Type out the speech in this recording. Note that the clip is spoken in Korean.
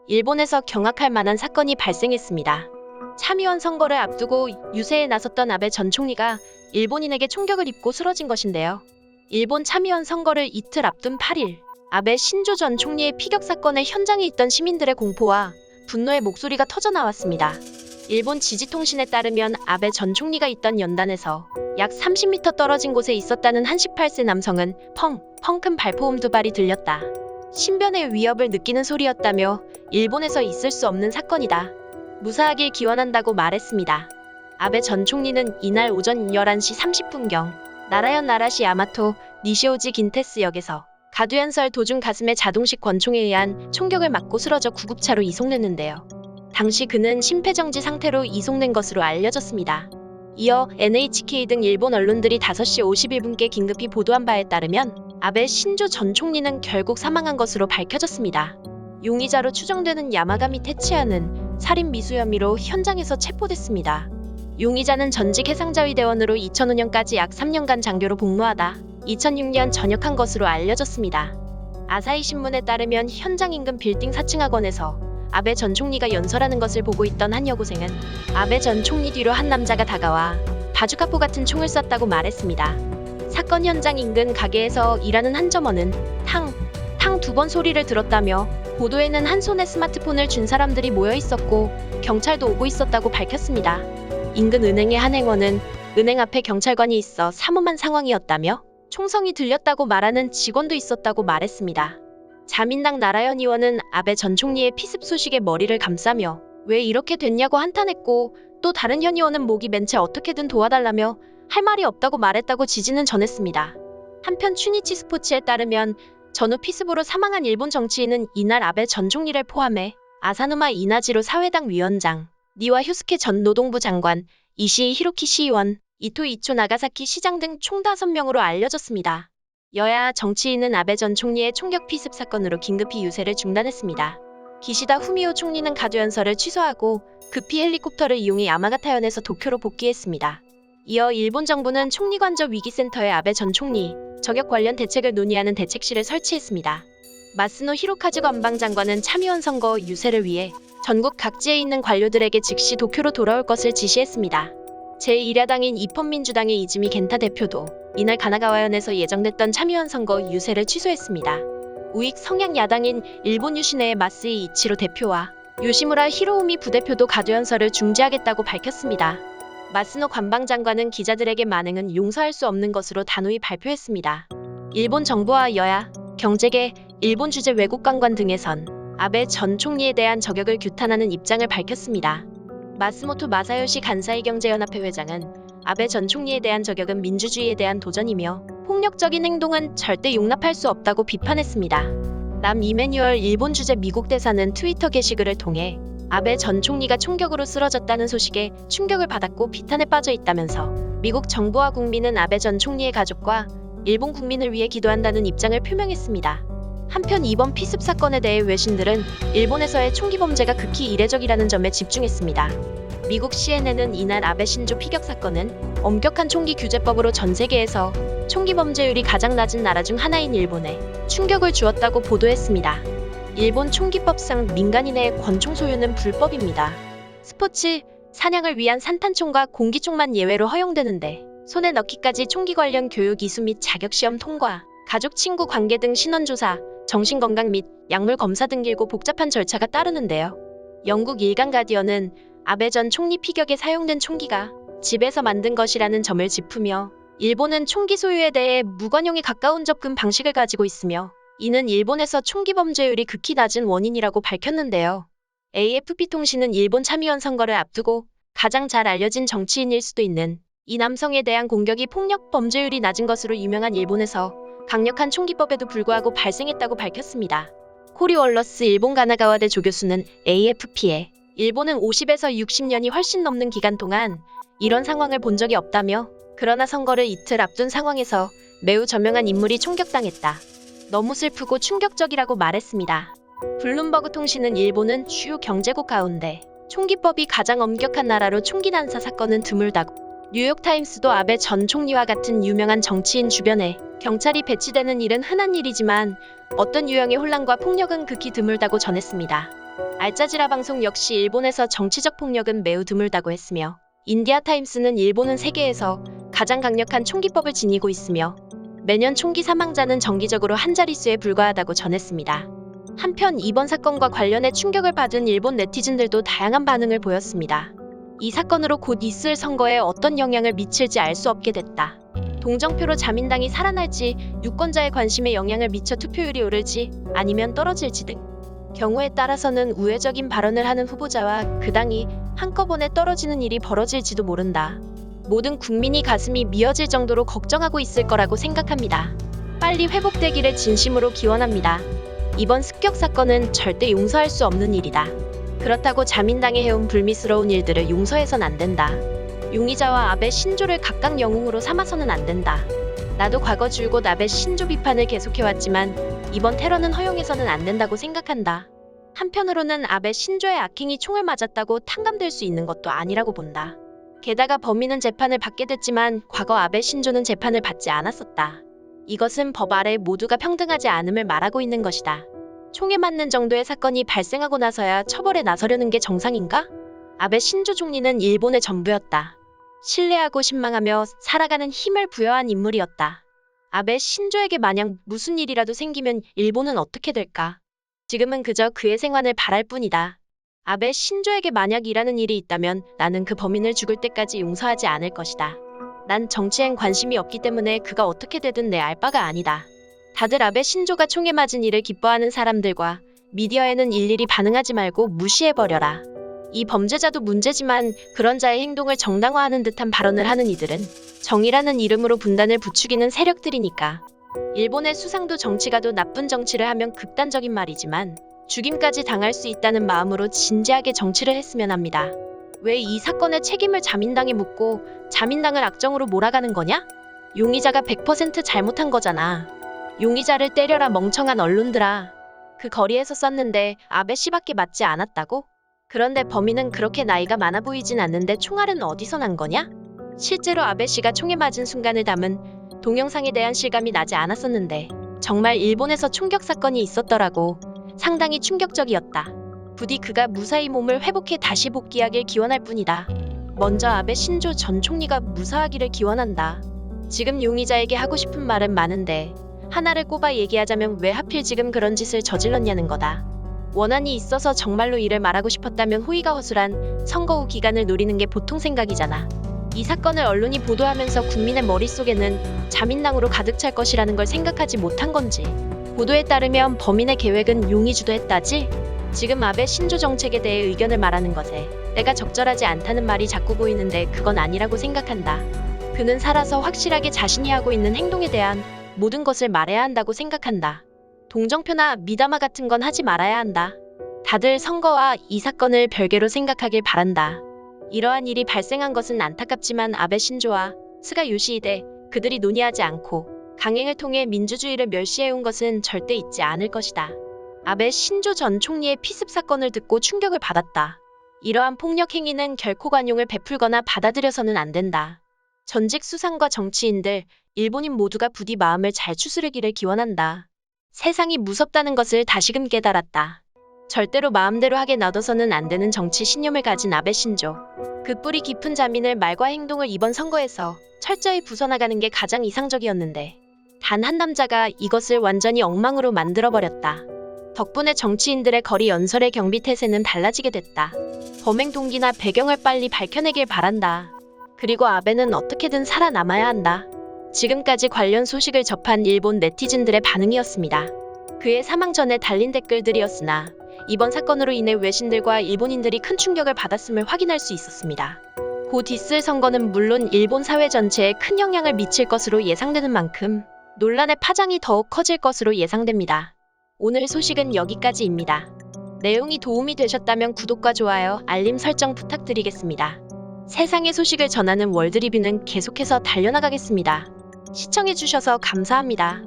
일본에서 경악할 만한 사건이 발생했습니다. 참의원 선거를 앞두고 유세에 나섰던 아베 전 총리가 일본인에게 총격을 입고 쓰러진 것인데요. 일본 참의원 선거를 이틀 앞둔 8일, 아베 신조 전 총리의 피격 사건의 현장에 있던 시민들의 공포와 분노의 목소리가 터져나왔습니다. 일본 지지통신에 따르면 아베 전 총리가 있던 연단에서 약 30m 떨어진 곳에 있었다는 한 18세 남성은 펑 큰 발포음 2발이 들렸다. 신변의 위협을 느끼는 소리였다며 일본에서 있을 수 없는 사건이다. 무사하길 기원한다고 말했습니다. 아베 전 총리는 이날 오전 11시 30분경 나라현 나라시 야마토 니시오지 긴테스역에서 가두연설 도중 가슴에 자동식 권총에 의한 총격을 맞고 쓰러져 구급차로 이송됐는데요. 당시 그는 심폐정지 상태로 이송된 것으로 알려졌습니다. 이어 NHK 등 일본 언론들이 5시 51분께 긴급히 보도한 바에 따르면 아베 신조 전 총리는 결국 사망한 것으로 밝혀졌습니다. 용의자로 추정되는 야마가미 테치아는 살인 미수 혐의로 현장에서 체포됐습니다. 용의자는 전직 해상자위대원으로 2005년까지 약 3년간 장교로 복무하다 2006년 전역한 것으로 알려졌습니다. 아사히 신문에 따르면 현장 인근 빌딩 4층 학원에서 아베 전 총리가 연설하는 것을 보고 있던 한 여고생은 아베 전 총리 뒤로 한 남자가 다가와 바주카포 같은 총을 쐈다고 말했습니다. 사건 현장 인근 가게에서 일하는 한 점원은 탕 2번 소리를 들었다며 보도에는 한 손에 스마트폰을 쥔 사람들이 모여 있었고 경찰도 오고 있었다고 밝혔습니다. 인근 은행의 한 행원은 은행 앞에 경찰관이 있어 삼엄한 상황이었다며 총성이 들렸다고 말하는 직원도 있었다고 말했습니다. 자민당 나라현 의원은 아베 전 총리의 피습 소식에 머리를 감싸며 왜 이렇게 됐냐고 한탄했고 또 다른 현 의원은 목이 맨 채 어떻게든 도와달라며 할 말이 없다고 말했다고 지지는 전했습니다. 한편 추니치 스포츠에 따르면 전후 피습으로 사망한 일본 정치인은 이날 아베 전 총리를 포함해 아사누마 이나지로 사회당 위원장, 니와 휴스케 전 노동부 장관, 이시이 히로키 시의원, 이토 이초 나가사키 시장 등 총 5명으로 알려졌습니다. 여야 정치인은 아베 전 총리의 총격 피습 사건으로 긴급히 유세를 중단했습니다. 기시다 후미오 총리는 가두연설을 취소하고 급히 헬리콥터를 이용해 야마가타현에서 도쿄로 복귀했습니다. 이어 일본 정부는 총리관저 위기센터에 아베 전 총리 저격 관련 대책을 논의하는 대책실을 설치했습니다. 마스노 히로카즈 관방장관은 참의원 선거 유세를 위해 전국 각지에 있는 관료들에게 즉시 도쿄로 돌아올 것을 지시했습니다. 제1야당인 입헌민주당의 이즈미 겐타 대표도 이날 가나가와현에서 예정됐던 참의원 선거 유세를 취소했습니다. 우익 성향 야당인 일본 유신회의 마스이 이치로 대표와 요시무라 히로우미 부대표도 가두연설을 중지하겠다고 밝혔습니다. 마스노 관방장관은 기자들에게 만행은 용서할 수 없는 것으로 단호히 발표했습니다. 일본 정부와 여야, 경제계, 일본 주재 외국관관 등에선 아베 전 총리에 대한 저격을 규탄하는 입장을 밝혔습니다. 마스모토 마사요시 간사이 경제연합회 회장은 아베 전 총리에 대한 저격은 민주주의에 대한 도전이며 폭력적인 행동은 절대 용납할 수 없다고 비판했습니다. 남 이메뉴얼 일본 주재 미국 대사는 트위터 게시글을 통해 아베 전 총리가 총격으로 쓰러졌다는 소식에 충격을 받았고 비탄에 빠져 있다면서 미국 정부와 국민은 아베 전 총리의 가족과 일본 국민을 위해 기도한다는 입장을 표명했습니다. 한편 이번 피습 사건에 대해 외신들은 일본에서의 총기 범죄가 극히 이례적이라는 점에 집중했습니다. 미국 CNN은 이날 아베 신조 피격 사건은 엄격한 총기 규제법으로 전 세계에서 총기 범죄율이 가장 낮은 나라 중 하나인 일본에 충격을 주었다고 보도했습니다. 일본 총기법상 민간인의 권총 소유는 불법입니다. 스포츠, 사냥을 위한 산탄총과 공기총만 예외로 허용되는데 손에 넣기까지 총기 관련 교육 이수 및 자격시험 통과, 가족 친구 관계 등 신원조사, 정신건강 및 약물 검사 등 길고 복잡한 절차가 따르는데요. 영국 일간 가디언은 아베 전 총리 피격에 사용된 총기가 집에서 만든 것이라는 점을 짚으며 일본은 총기 소유에 대해 무관용에 가까운 접근 방식을 가지고 있으며 이는 일본에서 총기 범죄율이 극히 낮은 원인이라고 밝혔는데요. AFP 통신은 일본 참의원 선거를 앞두고 가장 잘 알려진 정치인일 수도 있는 이 남성에 대한 공격이 폭력 범죄율이 낮은 것으로 유명한 일본에서 강력한 총기법에도 불구하고 발생했다고 밝혔습니다. 코리 월러스 일본 가나가와대 조교수는 AFP에 일본은 50에서 60년이 훨씬 넘는 기간 동안 이런 상황을 본 적이 없다며 그러나 선거를 이틀 앞둔 상황에서 매우 저명한 인물이 총격당했다. 너무 슬프고 충격적이라고 말했습니다. 블룸버그 통신은 일본은 주요 경제국 가운데 총기법이 가장 엄격한 나라로 총기 난사 사건은 드물다고 뉴욕타임스도 아베 전 총리와 같은 유명한 정치인 주변에 경찰이 배치되는 일은 흔한 일이지만 어떤 유형의 혼란과 폭력은 극히 드물다고 전했습니다. 알자지라 방송 역시 일본에서 정치적 폭력은 매우 드물다고 했으며 인디아타임스는 일본은 세계에서 가장 강력한 총기법을 지니고 있으며 매년 총기 사망자는 정기적으로 한 자릿수에 불과하다고 전했습니다. 한편 이번 사건과 관련해 충격을 받은 일본 네티즌들도 다양한 반응을 보였습니다. 이 사건으로 곧 있을 선거에 어떤 영향을 미칠지 알 수 없게 됐다. 동정표로 자민당이 살아날지, 유권자의 관심에 영향을 미쳐 투표율이 오를지 아니면 떨어질지 등 경우에 따라서는 우회적인 발언을 하는 후보자와 그 당이 한꺼번에 떨어지는 일이 벌어질지도 모른다. 모든 국민이 가슴이 미어질 정도로 걱정하고 있을 거라고 생각합니다. 빨리 회복되기를 진심으로 기원합니다. 이번 습격 사건은 절대 용서할 수 없는 일이다. 그렇다고 자민당이 해온 불미스러운 일들을 용서해선 안 된다. 용의자와 아베 신조를 각각 영웅으로 삼아서는 안 된다. 나도 과거 줄곧 아베 신조 비판을 계속해왔지만 이번 테러는 허용해서는 안 된다고 생각한다. 한편으로는 아베 신조의 악행이 총을 맞았다고 탕감될 수 있는 것도 아니라고 본다. 게다가 범인은 재판을 받게 됐지만 과거 아베 신조는 재판을 받지 않았었다. 이것은 법 아래 모두가 평등하지 않음을 말하고 있는 것이다. 총에 맞는 정도의 사건이 발생하고 나서야 처벌에 나서려는 게 정상인가? 아베 신조 총리는 일본의 전부였다. 신뢰하고 신망하며 살아가는 힘을 부여한 인물이었다. 아베 신조에게 만약 무슨 일이라도 생기면 일본은 어떻게 될까? 지금은 그저 그의 생환을 바랄 뿐이다. 아베 신조에게 만약 일하는 일이 있다면 나는 그 범인을 죽을 때까지 용서하지 않을 것이다. 난 정치엔 관심이 없기 때문에 그가 어떻게 되든 내 알 바가 아니다. 다들 아베 신조가 총에 맞은 일을 기뻐하는 사람들과 미디어에는 일일이 반응하지 말고 무시해버려라. 이 범죄자도 문제지만 그런 자의 행동을 정당화하는 듯한 발언을 하는 이들은 정의라는 이름으로 분단을 부추기는 세력들이니까. 일본의 수상도 정치가도 나쁜 정치를 하면 극단적인 말이지만 죽임까지 당할 수 있다는 마음으로 진지하게 정치를 했으면 합니다. 왜 이 사건의 책임을 자민당에 묻고 자민당을 악정으로 몰아가는 거냐? 용의자가 100% 잘못한 거잖아. 용의자를 때려라 멍청한 언론들아. 그 거리에서 쐈는데 아베 씨밖에 맞지 않았다고? 그런데 범인은 그렇게 나이가 많아 보이진 않는데 총알은 어디서 난 거냐? 실제로 아베 씨가 총에 맞은 순간을 담은 동영상에 대한 실감이 나지 않았었는데 정말 일본에서 총격 사건이 있었더라고. 상당히 충격적이었다. 부디 그가 무사히 몸을 회복해 다시 복귀하길 기원할 뿐이다. 먼저 아베 신조 전 총리가 무사하기를 기원한다. 지금 용의자에게 하고 싶은 말은 많은데 하나를 꼽아 얘기하자면 왜 하필 지금 그런 짓을 저질렀냐는 거다. 원한이 있어서 정말로 이를 말하고 싶었다면 호의가 허술한 선거 후 기간을 노리는 게 보통 생각이잖아. 이 사건을 언론이 보도하면서 국민의 머릿속에는 자민당으로 가득 찰 것이라는 걸 생각하지 못한 건지. 보도에 따르면 범인의 계획은 용이 주도했다지? 지금 아베 신조 정책에 대해 의견을 말하는 것에 내가 적절하지 않다는 말이 자꾸 보이는데 그건 아니라고 생각한다. 그는 살아서 확실하게 자신이 하고 있는 행동에 대한 모든 것을 말해야 한다고 생각한다. 동정표나 미담화 같은 건 하지 말아야 한다. 다들 선거와 이 사건을 별개로 생각하길 바란다. 이러한 일이 발생한 것은 안타깝지만 아베 신조와 스가 요시히데 그들이 논의하지 않고 강행을 통해 민주주의를 멸시해온 것은 절대 잊지 않을 것이다. 아베 신조 전 총리의 피습 사건을 듣고 충격을 받았다. 이러한 폭력 행위는 결코 관용을 베풀거나 받아들여서는 안 된다. 전직 수상과 정치인들, 일본인 모두가 부디 마음을 잘 추스르기를 기원한다. 세상이 무섭다는 것을 다시금 깨달았다. 절대로 마음대로 하게 놔둬서는 안 되는 정치 신념을 가진 아베 신조. 그 뿌리 깊은 자민을 말과 행동을 이번 선거에서 철저히 부숴나가는 게 가장 이상적이었는데 단 한 남자가 이것을 완전히 엉망으로 만들어버렸다. 덕분에 정치인들의 거리 연설의 경비태세는 달라지게 됐다. 범행 동기나 배경을 빨리 밝혀내길 바란다. 그리고 아베는 어떻게든 살아남아야 한다. 지금까지 관련 소식을 접한 일본 네티즌들의 반응이었습니다. 그의 사망 전에 달린 댓글들이었으나 이번 사건으로 인해 외신들과 일본인들이 큰 충격을 받았음을 확인할 수 있었습니다. 곧 있을 선거는 물론 일본 사회 전체에 큰 영향을 미칠 것으로 예상되는 만큼 논란의 파장이 더욱 커질 것으로 예상됩니다. 오늘 소식은 여기까지입니다. 내용이 도움이 되셨다면 구독과 좋아요, 알림 설정 부탁드리겠습니다. 세상의 소식을 전하는 월드리뷰는 계속해서 달려나가겠습니다. 시청해주셔서 감사합니다.